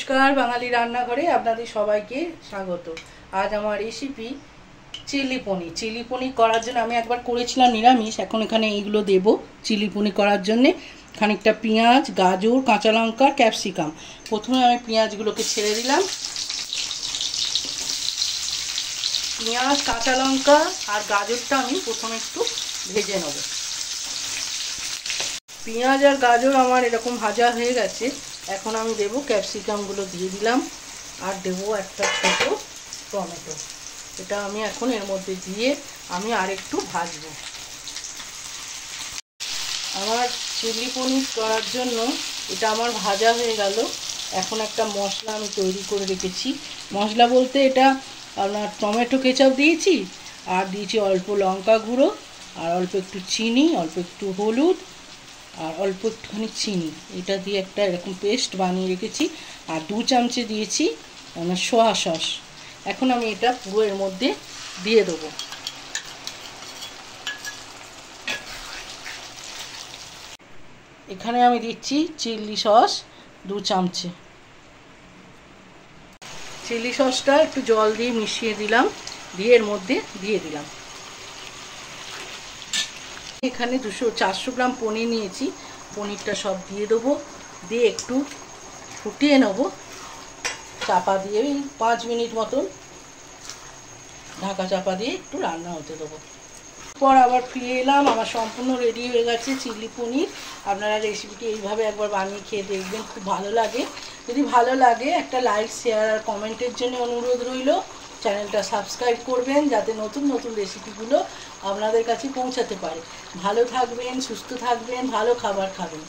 নমস্কার, বাঙালি রান্নাঘরে আপনাদের সবাইকে স্বাগত। আজ আমার রেসিপি চিলি পনির। চিলি পনির করার জন্য আমি একবার করেছিলাম নিরামিষ, এখন এখানে এইগুলো দেব চিলি পনির করার জন্যে। খানিকটা পেঁয়াজ, গাজর, কাঁচা লঙ্কা, ক্যাপসিকাম। প্রথমে আমি পেঁয়াজগুলোকে ছেড়ে দিলাম। পেঁয়াজ, কাঁচা লঙ্কা আর গাজরটা আমি প্রথমে একটু ভেজে নেব। পেঁয়াজ আর গাজর আমার এরকম ভাজা হয়ে গেছে। এখন আমি দেবো ক্যাপসিকামগুলো দিয়ে দিলাম, আর দেবো একটা ছোট টমেটো। এটা আমি এখন এর মধ্যে দিয়ে আমি আর একটু ভাজবো। আমার চিলি পনির করার জন্য এটা আমার ভাজা হয়ে গেল। এখন একটা মশলা আমি তৈরি করে রেখেছি। মশলা বলতে এটা আপনার টমেটো কেচাপ দিয়েছি, আর দিয়েছি অল্প লঙ্কা গুঁড়ো, আর অল্প একটু চিনি, অল্প একটু হলুদ, আর অল্প একটুখানি চিনি। এটা দিয়ে একটা এরকম পেস্ট বানিয়ে রেখেছি। আর 2 চামচে দিয়েছি সোয়া সস। এখন আমি এটা পুরো এর মধ্যে দিয়ে দেবো। এখানে আমি দিচ্ছি চিলি সস 2 চামচে। চিলি সসটা একটু জল দিয়ে মিশিয়ে দিলাম, দিয়ে এর মধ্যে দিয়ে দিলাম। এখানে 400 গ্রাম পনির নিয়েছি। পনিরটা সব দিয়ে দেবো, দিয়ে একটু ফুটিয়ে নেব চাপা দিয়ে। 5 মিনিট মতন ঢাকা চাপা দিয়ে একটু রান্না হতে দেবো। পর আবার ফিরে এলাম। আমার সম্পূর্ণ রেডি হয়ে গেছে চিলি পনির। আপনারা রেসিপিটি এইভাবে একবার বানিয়ে খেয়ে দেখবেন, খুব ভালো লাগে। যদি ভালো লাগে একটা লাইক, শেয়ার আর কমেন্টের জন্য অনুরোধ রইল। চ্যানেলটা সাবস্ক্রাইব করবেন যাতে নতুন নতুন রেসিপিগুলো আপনাদের কাছে পৌঁছাতে পারে। ভালো থাকবেন, সুস্থ থাকবেন, ভালো খাবার খাবেন।